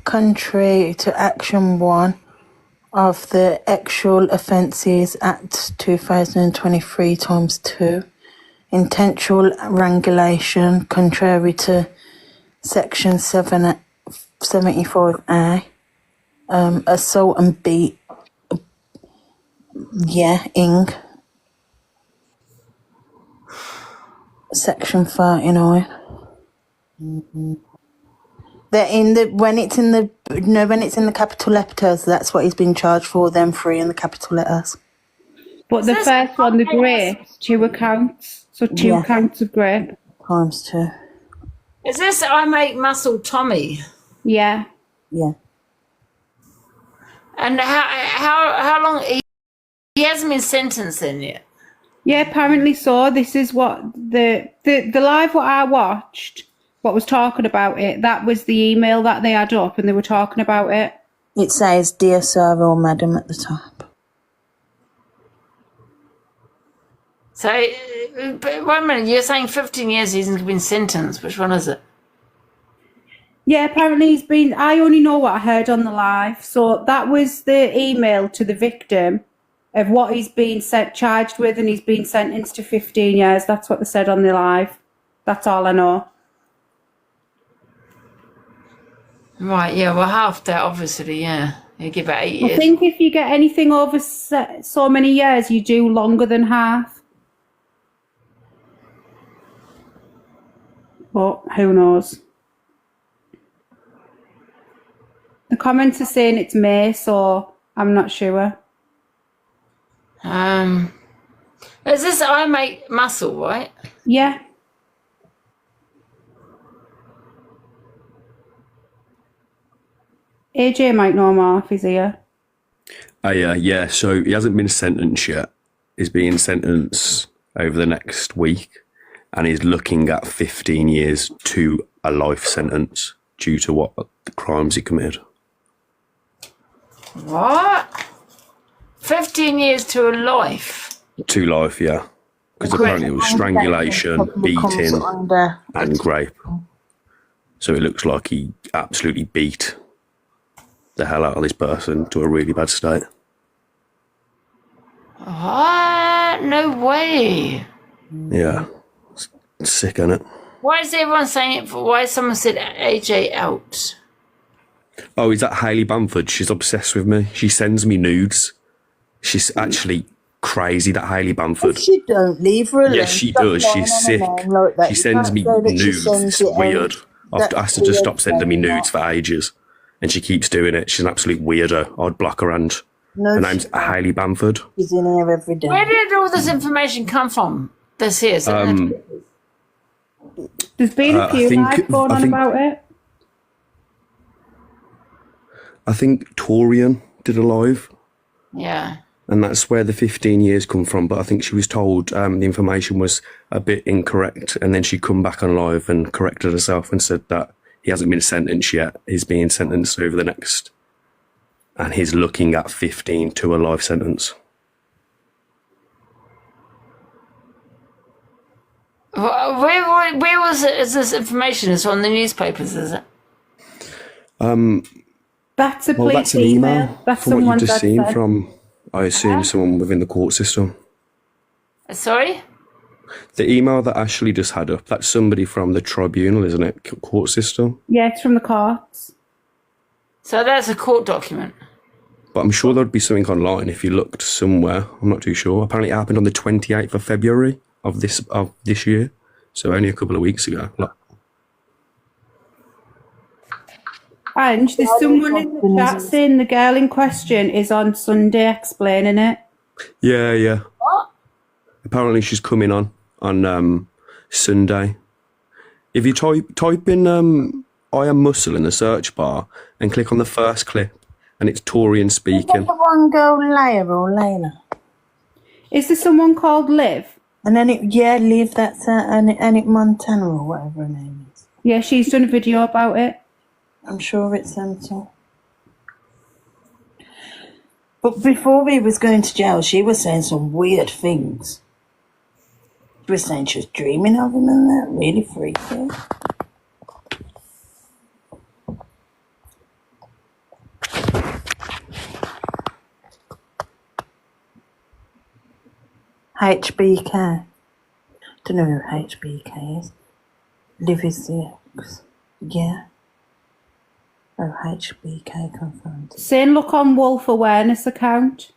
contrary to Action 1 of the Sexual Offences Act 2023 times 2, intentional wrangulation, contrary to Section 75A, assault and beat, ing, Section 39. When it's in the capital letters, that's what he's been charged for. Them three in the capital letters. But the first one, the grape, 2 accounts, so 2 counts of grape times 2. Is this I Make Muscle Tommy? Yeah. Yeah. And how long? He hasn't been sentenced then yet. Yeah, apparently so. This is what the live what I watched. What was talking about it, that was the email that they had up and they were talking about it. It says, "Dear Sir or Madam" at the top. So, but wait a minute, you're saying 15 years he hasn't been sentenced. Which one is it? Yeah, apparently he's been, I only know what I heard on the live. So that was the email to the victim of what he's been charged with, and he's been sentenced to 15 years. That's what they said on the live. That's all I know. Right, yeah, well, half that, obviously, yeah. You give it 8 years. I think if you get anything over so many years, you do longer than half. But who knows? The comments are saying it's May, so I'm not sure. Is this I Make Muscle, right? Yeah. AJ might know more if he's here. Yeah, so he hasn't been sentenced yet. He's being sentenced over the next week, and he's looking at 15 years to a life sentence due to what the crimes he committed. What? 15 years to a life? To life, yeah. Because apparently it was strangulation, beating, and rape. So it looks like he absolutely beat the hell out of this person to a really bad state. What? No way. Yeah. It's sick, isn't it? Why is everyone saying it? Why someone said AJ out? Oh, is that Hayley Bamford? She's obsessed with me. She sends me nudes. She's actually crazy, that Hayley Bamford. If she don't leave her alone. Yes, she does. She's sick. She sends me nudes. It's weird. I've asked her to stop sending me nudes for ages, and she keeps doing it. She's an absolute weirdo. I'd block her and her name's Hayley Bamford. She's in here every day. Where did all this information come from? This here. There's been a few live going on about it. I think Torian did a live. Yeah. And that's where the 15 years come from. But I think she was told the information was a bit incorrect. And then she come back on live and corrected herself and said that he hasn't been sentenced yet. He's being sentenced over the next. And he's looking at 15 to a life sentence. Where was it? Is this information? It's on the newspapers, is it? That's a police that's an email. That's from what someone you've just seen said. from, I assume, someone within the court system. Sorry? The email that Ashley just had up, that's somebody from the tribunal, isn't it? Court system. Yeah, it's from the courts. So that's a court document. But I'm sure there'd be something online if you looked somewhere. I'm not too sure. Apparently it happened on the 28th of February of this year. So only a couple of weeks ago. And there's someone in the chat saying the girl in question is on Sunday explaining it. Yeah. What? Apparently she's coming on Sunday. If you type in I Am Muscle in the search bar and click on the first clip, and it's Torian speaking. Is that the one girl, Leia or Layla? Is there someone called Liv? And then Liv, that's Annette Montana or whatever her name is. Yeah, she's done a video about it. I'm sure it's them too. But before we was going to jail, she was saying some weird things. She was saying she was dreaming of him and that. Really freaky. HBK. Don't know who HBK is. Liv is the ex. Yeah. Oh, HBK confirmed. Saying look on Wolf Awareness account.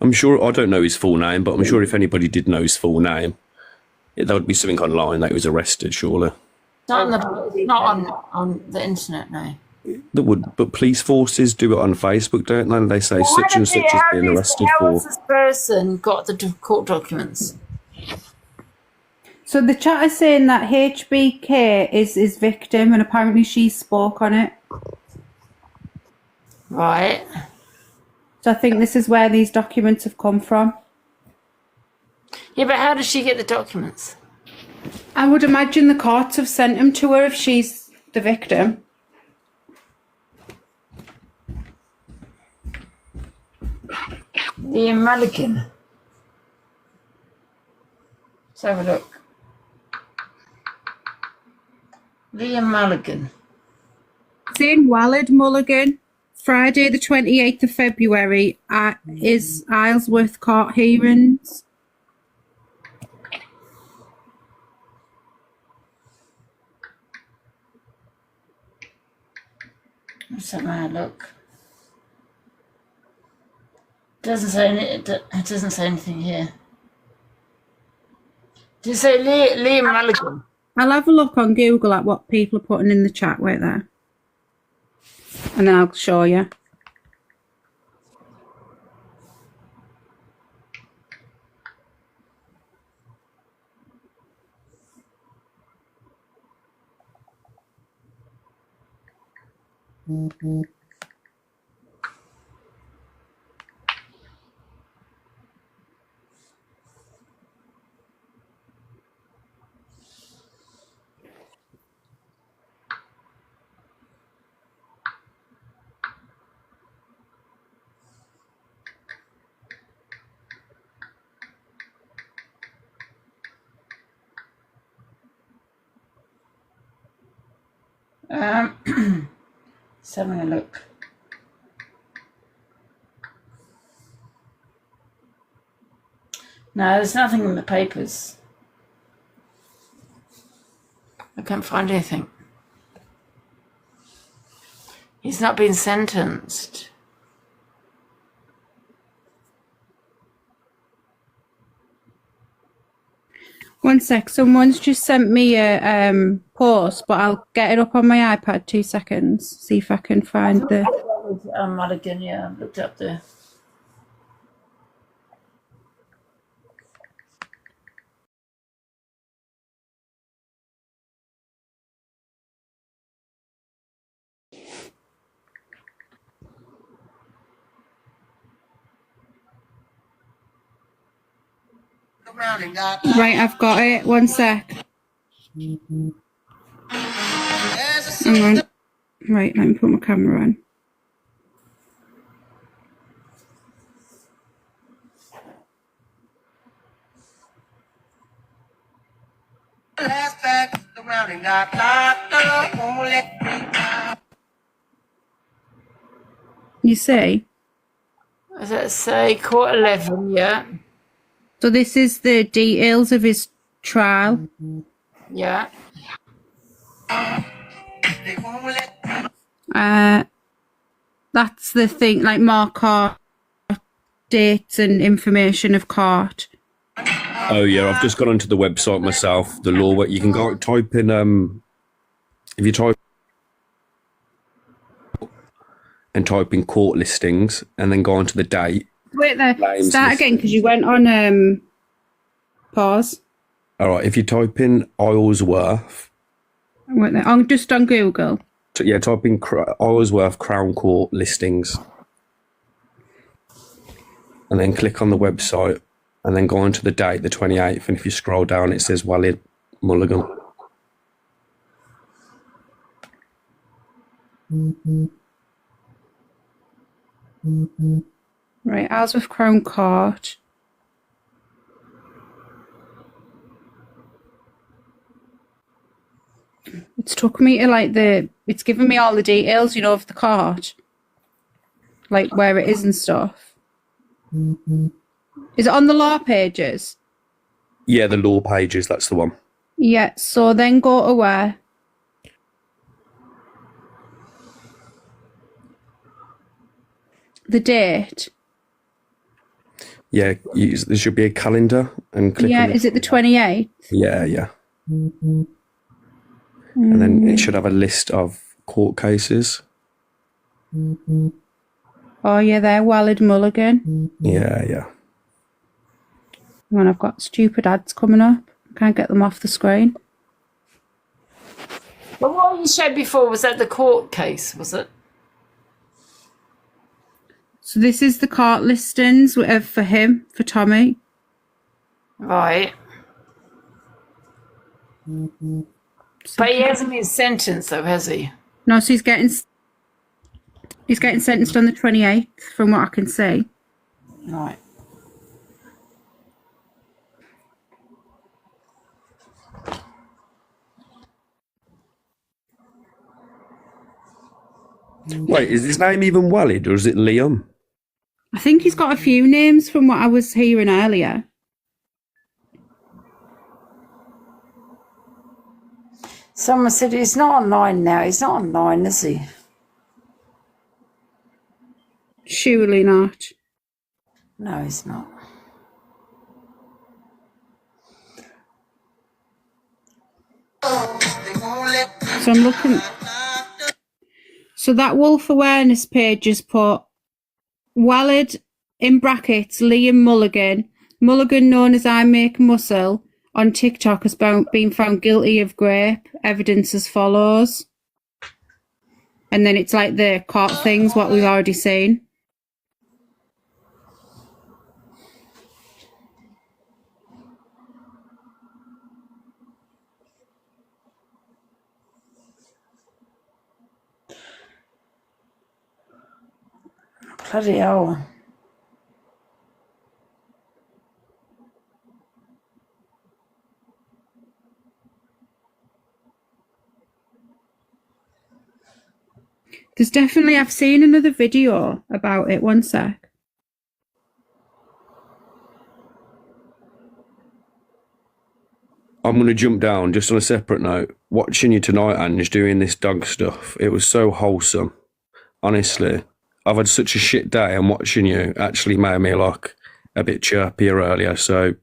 I'm sure, I don't know his full name, but I'm sure if anybody did know his full name, there would be something online that he was arrested, surely. It's not on the internet now. That would, but police forces do it on Facebook, don't they? They say such and such has been arrested How for. has this person got the court documents? So the chat is saying that HBK is victim, and apparently she spoke on it. Right. So I think this is where these documents have come from. Yeah, but how does she get the documents? I would imagine the courts have sent them to her if she's the victim. Liam Mulligan. Let's have a look. Liam Mulligan. Saying Walid Mulligan, Friday the 28th of February is Isleworth court hearings. Let's have a look. It doesn't say anything here. Did you say Liam Mulligan? I'll have a look on Google at what people are putting in the chat right there. And then I'll show you. Let's have a look. No, there's nothing in the papers. I can't find anything. He's not been sentenced. One sec, someone's just sent me a post, but I'll get it up on my iPad. 2 seconds. See if I can find the. Mulligan, yeah, I've looked up there. Right, I've got it. One sec. Hang on. Right, let me put my camera on. You see? Does that say court 11? Yeah. So this is the details of his trial. Yeah. That's the thing, like more court dates and information of court. Oh yeah, I've just gone onto the website myself. The law, you can go type in if you type court listings and then go onto the date. Wait there, Names start list. again because you went on pause. All right, if you type in Isleworth, Wait there, just on Google. yeah, type in Isleworth Crown Court listings, and then click on the website, and then go onto the date, the 28th, and if you scroll down, it says Walid Mulligan. Right, Isleworth Crown Court. It's took me to like the It's given me all the details, you know, of the court. Like where it is and stuff. Is it on the law pages? Yeah, the law pages, that's the one. Yeah, so then go to where? The date. Yeah, there should be a calendar and click Yeah, on is it the 28th? Yeah. And then it should have a list of court cases. Oh, yeah, there, Walid Mulligan. Yeah. And I've got stupid ads coming up. Can't get them off the screen. But what you showed before, was that the court case, was it? So this is the court listings for him, for Tommy. Right. But he hasn't been sentenced, though, has he? No, so he's getting sentenced on the 28th, from what I can see. Right. Wait, is his name even Walid or is it Liam? I think he's got a few names from what I was hearing earlier. Someone said he's not online now. He's not online, is he? Surely not. No, he's not. So I'm looking. So that Wolf Awareness page has put Walid in brackets Liam Mulligan. Mulligan, known as I Make Muscle, on TikTok has been found guilty of rape. Evidence as follows. And then it's like the court things, what we've already seen. Bloody hell. There's definitely, I've seen another video about it. One sec. I'm going to jump down just on a separate note. Watching you tonight, Ange, doing this dog stuff, it was so wholesome. Honestly, I've had such a shit day, and watching you actually made me like a bit chirpier earlier. So,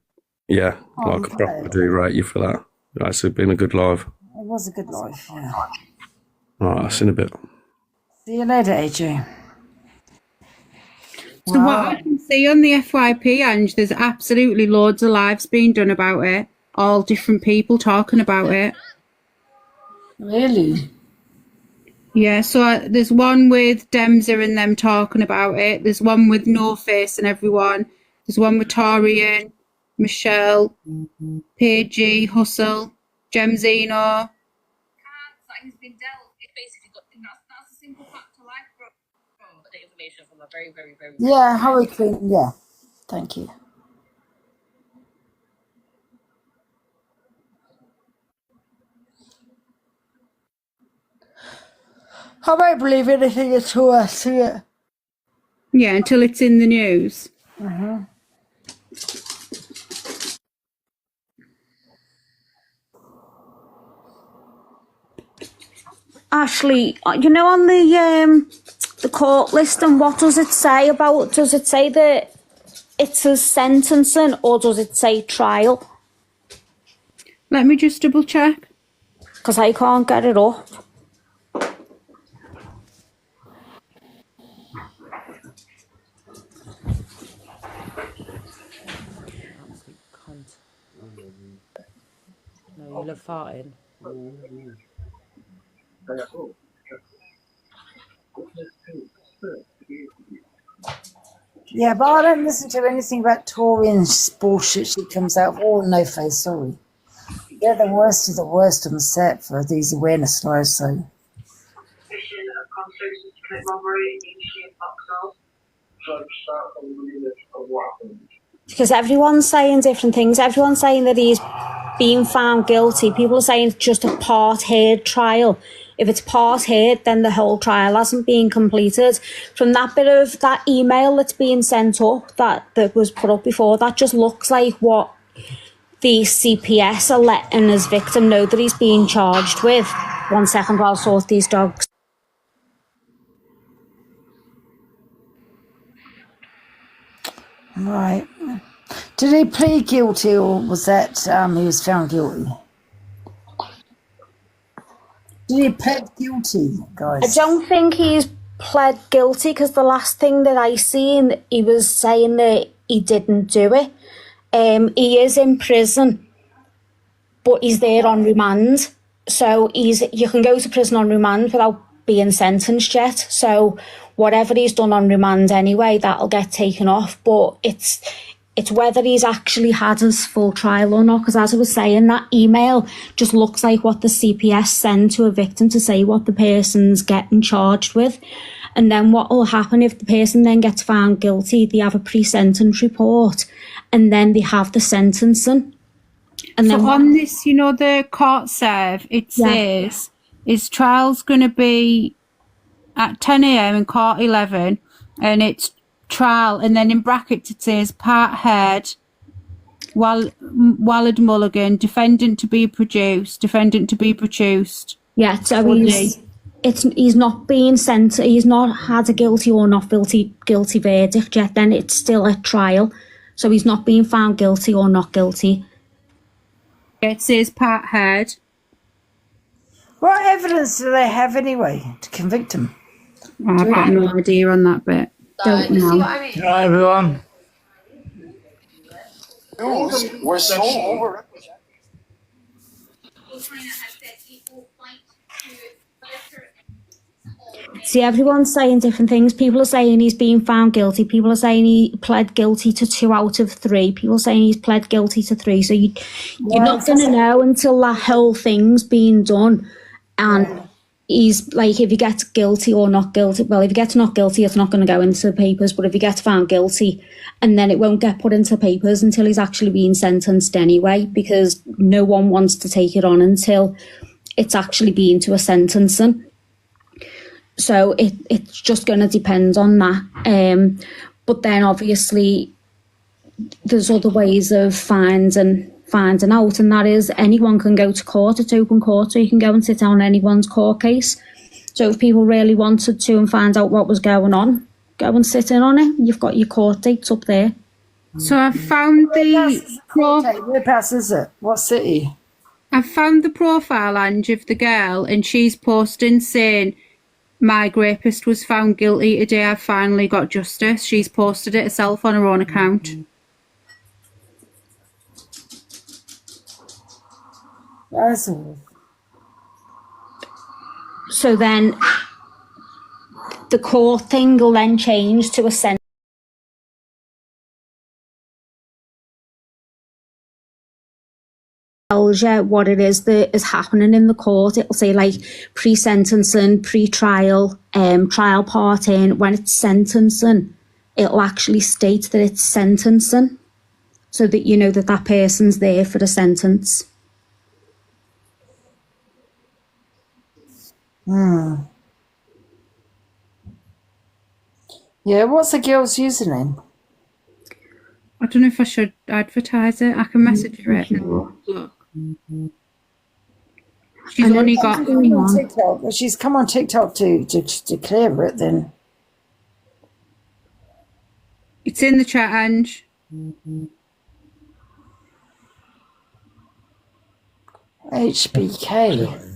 yeah, like I probably do rate you for that. It's been a good live. It was a good life, yeah. All right, I'll see you in a bit. See you later, AJ. So what I can see on the FYP, Ange, there's absolutely loads of lives being done about it. All different people talking about it. Really? Yeah, so there's one with Demza and them talking about it. There's one with No Face and everyone. There's one with Torian, Michelle, Paige, Hustle, Gemzino. That has been dealt. It basically got that's a simple fact to life from the information from a very, very, very Yeah, Hurricane, yeah. Thank you. I won't believe anything until I see it. Yeah, until it's in the news. Ashley, you know, on the court list, and what does it say about? Does it say that it's a sentencing, or does it say trial? Let me just double check. Because I can't get it up. No, you love farting. Yeah, but I don't listen to anything about Torian's bullshit she comes out of. All No Face, sorry. They're the worst of the worst on the set for these awareness lives, so. Mission of conspiracy to commit robbery, initially in Vauxhall. Because everyone's saying different things. Everyone's saying that he's being found guilty. People are saying it's just a part-heard trial. If it's part heard, then the whole trial hasn't been completed. From that bit of that email that's being sent up, that was put up before, that just looks like what the CPS are letting his victim know that he's being charged with. 1 second while I sort these dogs. Right. Did he plead guilty, or was that he was found guilty? Did he plead guilty, guys? I don't think he's pled guilty, because the last thing that I seen, he was saying that he didn't do it. He is in prison, but he's there on remand. So you can go to prison on remand without being sentenced yet. So whatever he's done on remand anyway, that'll get taken off. But it's whether he's actually had his full trial or not. Because as I was saying, that email just looks like what the CPS send to a victim to say what the person's getting charged with. And then what will happen if the person then gets found guilty, they have a pre-sentence report, and then they have the sentencing. And So then on this, you know, the court serve, it says his trial's going to be at 10 a.m. in court 11, and it's trial, and then in brackets it says part heard, Walid Mulligan, defendant to be produced. yeah, so he's not being sent. He's not had a guilty or not guilty verdict yet. Then it's still a trial, so he's not being found guilty or not guilty. It says part heard. What evidence do they have anyway to convict him? I've got no idea on that bit. Don't know. Hi, everyone. We're so overrepresented. See, everyone's saying different things. People are saying he's being found guilty. People are saying he pled guilty to 2 out of 3. People are saying he's pled guilty to 3. So you're not going to know until that whole thing's been done. And he's like, if he gets guilty or not guilty, well, if he gets not guilty, it's not going to go into the papers. But if he gets found guilty, and then it won't get put into the papers until he's actually being sentenced anyway, because no one wants to take it on until it's actually been to a sentencing. So it's just going to depend on that. But then obviously there's other ways of finding out, and that is anyone can go to court. It's open court, so you can go and sit down on anyone's court case. So if people really wanted to and find out what was going on, go and sit in on it. You've got your court dates up there. So I've found Whereabouts is it? What city? I've found the profile, Ange, of the girl, and she's posting saying, "My rapist was found guilty today. I've finally got justice." She's posted it herself on her own account. That's all. So then the court thing will then change to a sentence. Tells you what it is that is happening in the court. It'll say like pre-sentencing, pre-trial, trial part in. When it's sentencing, it'll actually state that it's sentencing, so that you know that that person's there for the sentence. Yeah, what's the girl's username? I don't know if I should advertise it. I can message her it. Look. She's only got... On TikTok. She's come on TikTok to declare it then. It's in the chat, Ange. HBK.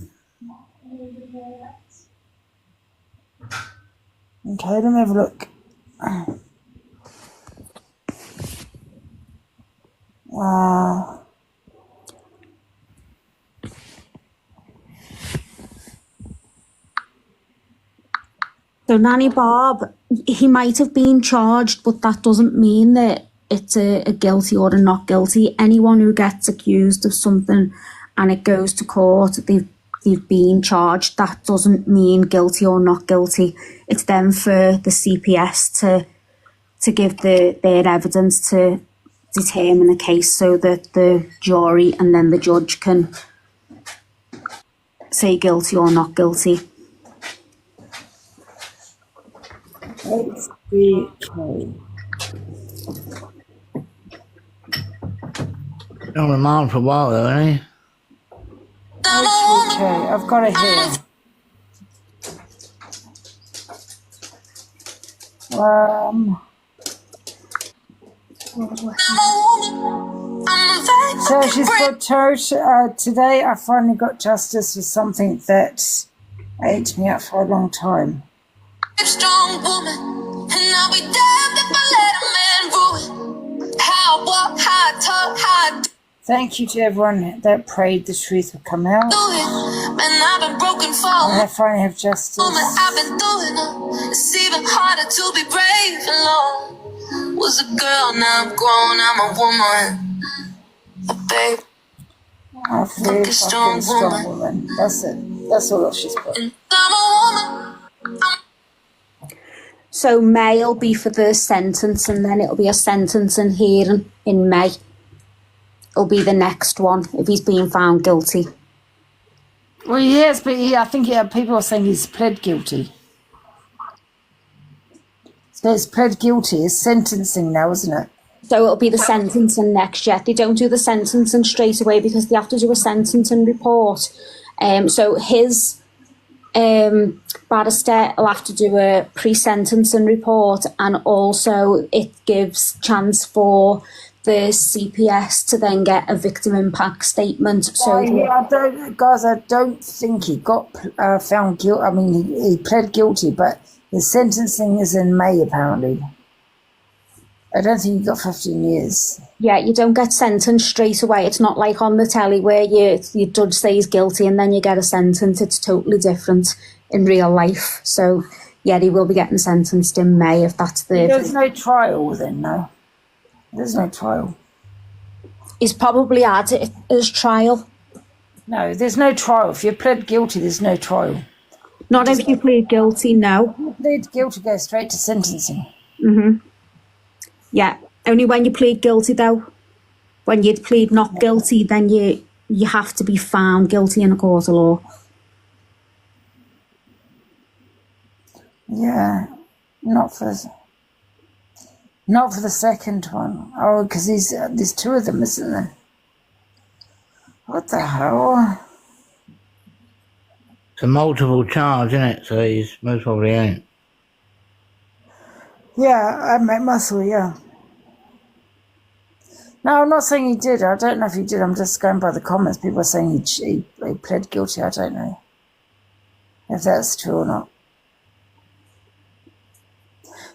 Okay, let me have a look. So Nanny Bob, he might have been charged, but that doesn't mean that it's a guilty or a not guilty. Anyone who gets accused of something and it goes to court, they've been charged. That doesn't mean guilty or not guilty. It's then for the CPS to give their evidence to determine a case, so that the jury and then the judge can say guilty or not guilty. HBK. Been on remand for a while though, ain't he? HBK. I've got it here. So she's got today I finally got justice for something that ate me up for a long time. Strong woman, and I'll be damned if I let a man ruin how I walk, how I talk, how I Thank you to everyone that prayed the truth would come out. do it. Man, I've been broken for And I finally have justice. I've been doing it. It's even harder to be brave and long. Was a girl, now I'm grown, I'm a woman. Babe, I feel a strong woman. That's it. That's all she's put. and I'm a woman. So May will be for the sentence, and then it'll be a sentencing hearing in May. It'll be the next one if he's being found guilty. Well, yes, but I think people are saying he's pled guilty. So it's pled guilty. It's sentencing now, isn't it? So it'll be the sentencing next year. They don't do the sentencing straight away because they have to do a sentencing report. So his barrister will have to do a pre-sentencing report, and also it gives chance for the CPS to then get a victim impact statement. So I don't think he got found guilty. I mean, he pled guilty, but his sentencing is in May, apparently. I don't think he got 15 years. yeah, you don't get sentenced straight away. It's not like on the telly where your judge says guilty and then you get a sentence. It's totally different in real life. So yeah, he will be getting sentenced in May if that's the... There's no trial then, no? There's no trial. He's probably had it as trial. No, there's no trial. If you pled guilty, there's no trial. Not if you plead guilty, no. If you plead guilty, go straight to sentencing. Yeah, only when you plead guilty though. When you plead not guilty, then you have to be found guilty in a court of law. Yeah, not for the second one. Oh, because there's two of them, isn't there? What the hell? It's a multiple charge, isn't it? So he's most probably ain't. Yeah, I met Muscle, yeah. No, I'm not saying he did. I don't know if he did. I'm just going by the comments. People are saying he pled guilty. I don't know if that's true or not.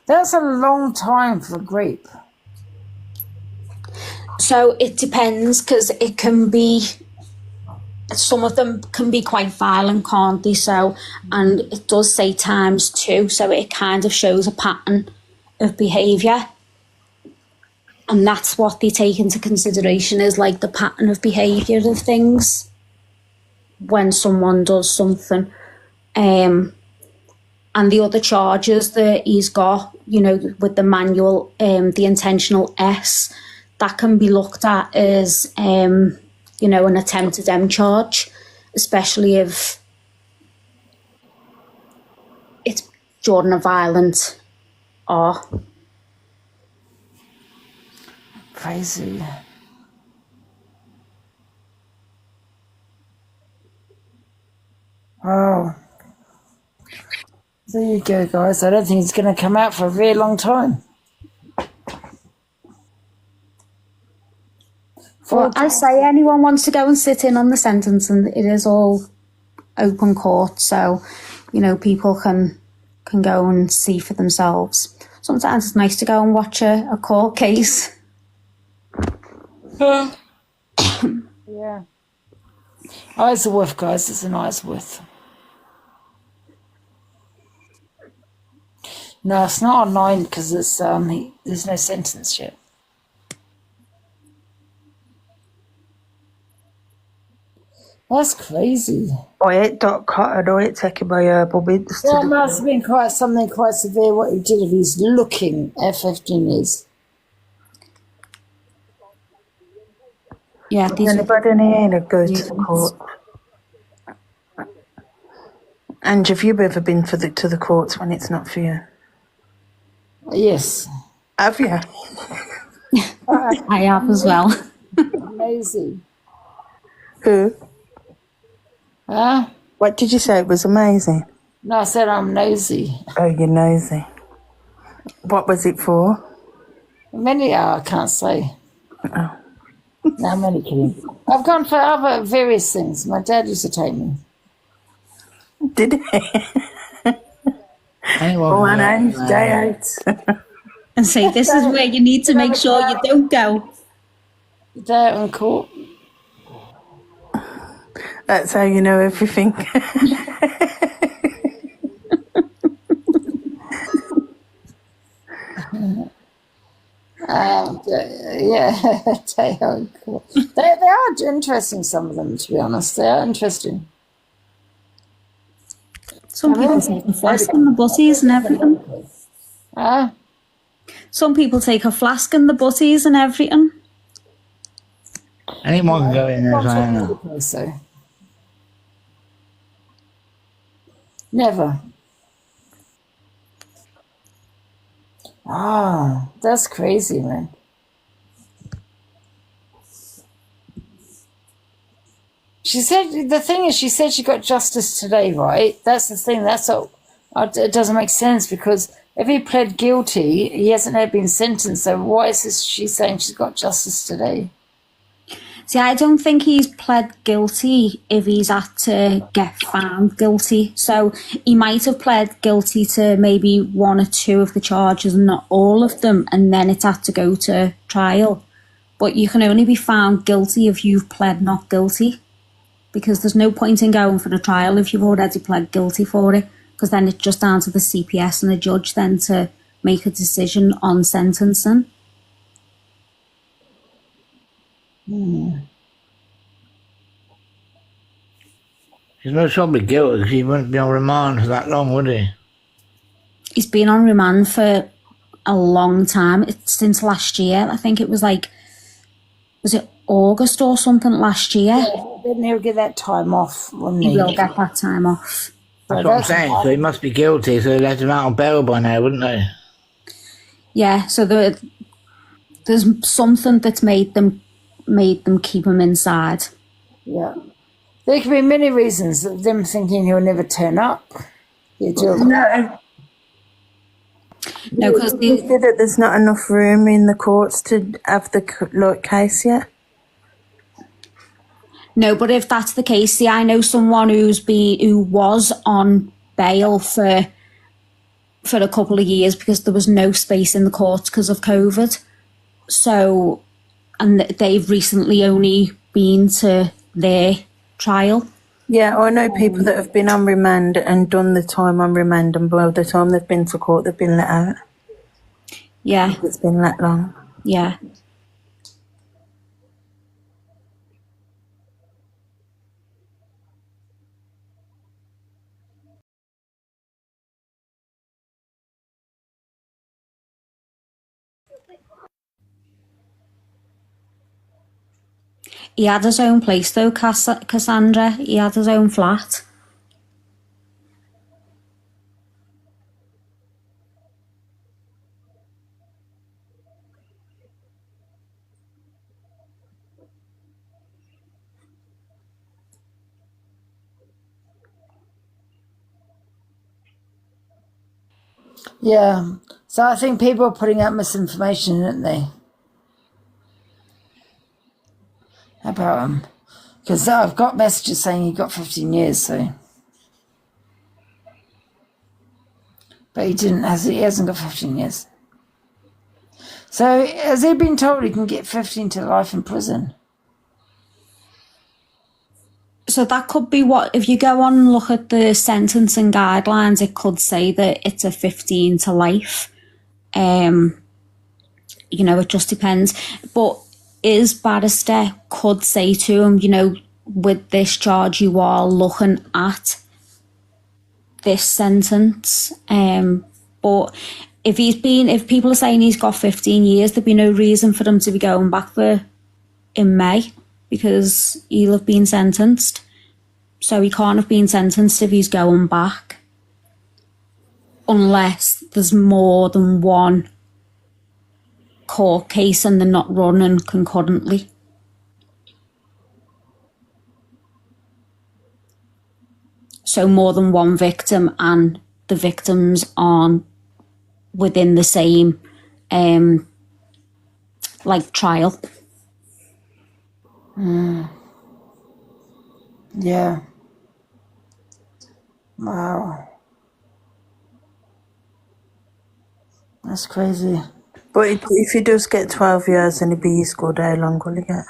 That's a long time for a grape. So it depends, because it can be... Some of them can be quite violent, can't they? So, and it does say ×2, so it kind of shows a pattern of behaviour. And that's what they take into consideration, is like the pattern of behaviour of things when someone does something. And the other charges that he's got, you know, with the manual, the intentional S, that can be looked at as, you know, an attempted M charge, especially if it's during a violent R. Crazy. Oh. There you go, guys. I don't think it's going to come out for a very long time. Well, I say anyone wants to go and sit in on the sentence, and it is all open court, so, you know, people can go and see for themselves. Sometimes it's nice to go and watch a court case. Yeah. Isleworth, guys. It's an Isleworth. No, it's not online because it's there's no sentence yet. That's crazy. I got cut and I taken my herbal mints. That must have been something quite severe what he did if he's looking at 15 years. Yeah, these Anybody in here go to court? And have you ever been to the courts when it's not for you? Yes. Have you? I have as well. Amazing. Who? Huh? What did you say? It was amazing. No, I said I'm nosy. Oh, you're nosy. What was it for? Many I can't say. Oh. No, I'm only kidding. I've gone for other various things. My dad used to take me. Did he? Anyone My can name's go. Day8. And say, this is where you need to make sure you don't go. Day out in court. That's how you know everything. Yeah, day out in court. They are interesting, some of them, to be honest. They are interesting. Some people take a flask in the butties and everything. Huh? Some people take a flask in the butties and everything. Anyone can go in there saying So. Never. Ah, that's crazy, man. She said, the thing is, she said she got justice today, right? That's the thing. That's what, it doesn't make sense, because if he pled guilty, he hasn't yet been sentenced. So why is this, she saying she's got justice today? See, I don't think he's pled guilty if he's had to get found guilty. So he might have pled guilty to maybe one or two of the charges and not all of them, and then it's had to go to trial. But you can only be found guilty if you've pled not guilty, because there's no point in going for a trial if you've already pled guilty for it, because then it's just down to the CPS and the judge then to make a decision on sentencing. he's most probably guilty because he wouldn't be on remand for that long, would he? He's been on remand for a long time. It's since last year. I think it was was it August or something last year? Yeah, didn't he get that time off? Wouldn't He he? will get that time off. That's what I'm saying. So he must be guilty, so they let him out on bail by now, wouldn't they? Yeah, so there's something that's made them keep him inside. Yeah. There could be many reasons of them thinking he'll never turn up. No, because you said that there's not enough room in the courts to have the case yet. No, but if that's the case, see, I know someone who was on bail for a couple of years because there was no space in the courts because of COVID. So, and they've recently only been to their trial. Yeah, I know people that have been on remand and done the time on remand, and by the time they've been to court, they've been let out. Yeah. It's been that long. Yeah. He had his own place though, Cassandra. He had his own flat. Yeah. So I think people are putting out misinformation, aren't they? About him. Because I've got messages saying he got 15 years, so. But he didn't, he hasn't got 15 years. So has he been told he can get 15 to life in prison? So that could be what, if you go on and look at the sentencing guidelines, it could say that it's a 15 to life. You know, it just depends. But his barrister could say to him, you know, with this charge, you are looking at this sentence. But if people are saying he's got 15 years, there'd be no reason for him to be going back there in May, because he'll have been sentenced. So he can't have been sentenced if he's going back. Unless there's more than one court case and they're not running concurrently. So more than one victim and the victims aren't within the same trial. Yeah. Wow. That's crazy. But if he does get 12 years and he be's good, how long will he get?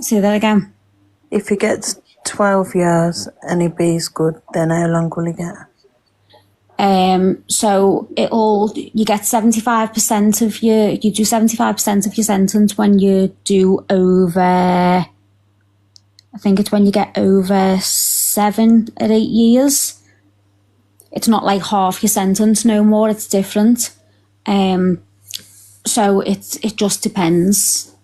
Say that again. If he gets 12 years and he be's good, then how long will he get? So you get 75% of you do 75% of your sentence when you do over, I think it's when you get over 7 or 8 years. It's not like half your sentence no more, it's different. So it just depends.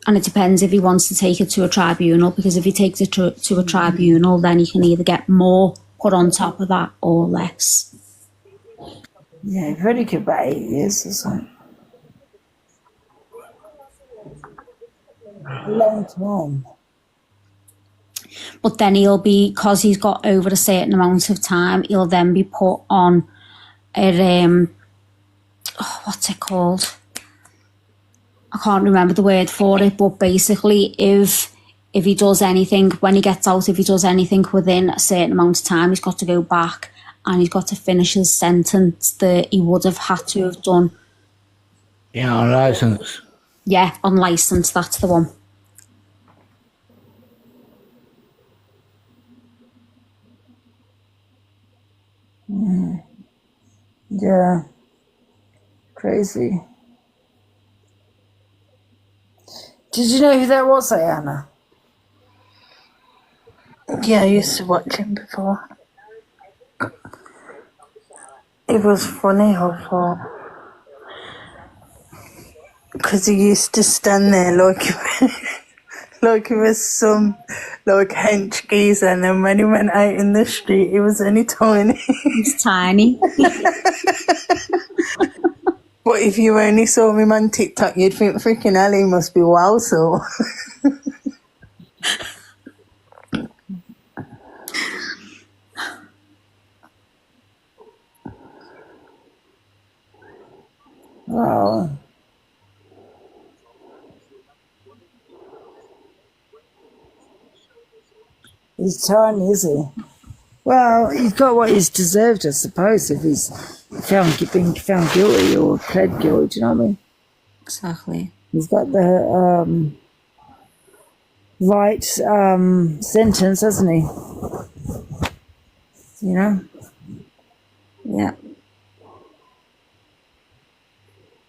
And it depends if he wants to take it to a tribunal, because if he takes it to a tribunal, then he can either get more put on top of that or less. Yeah, you've only got about 8 years or something. A long time. But then because he's got over a certain amount of time, he'll then be put on a, what's it called? I can't remember the word for it, but basically if he does anything, when he gets out, if he does anything within a certain amount of time, he's got to go back and he's got to finish his sentence that he would have had to have done. Yeah, on licence. Yeah, on licence, that's the one. Yeah. Crazy. Did you know who that was, Anna? Yeah, I used to watch him before. It was funny, I thought. Because he used to stand there like he was some hench geezer, and then when he went out in the street, he was only tiny. He's tiny. But if you only saw him on TikTok, you'd think freaking hell, he must be wow, so. Wow. He's tiny, is he? Well, he's got what he's deserved, I suppose, if he's been found guilty or pled guilty, do you know what I mean? Exactly. He's got the right sentence, hasn't he? You know? Yeah.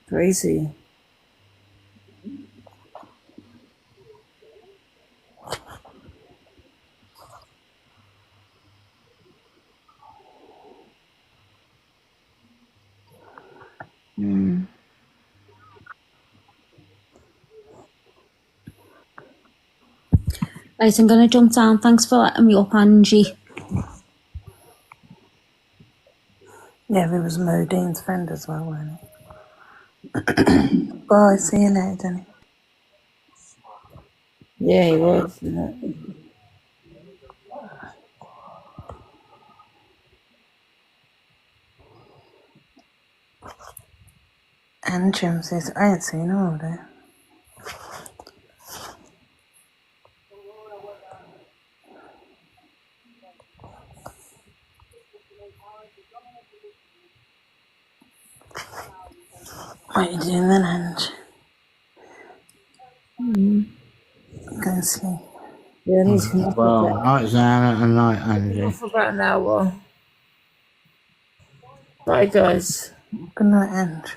Crazy. Right, I'm going to jump down. Thanks for letting me up, Angie. Yeah, he was Modine's friend as well, wasn't he? Bye, see you later, Danny. Yeah, he was. Yeah. And Jim says, I ain't seen her all day. What are you doing then, Ange? Go and sleep. Yeah, and he's come up Well, night Zana and night Angie. for about an hour. Bye, guys. Good night, Ange.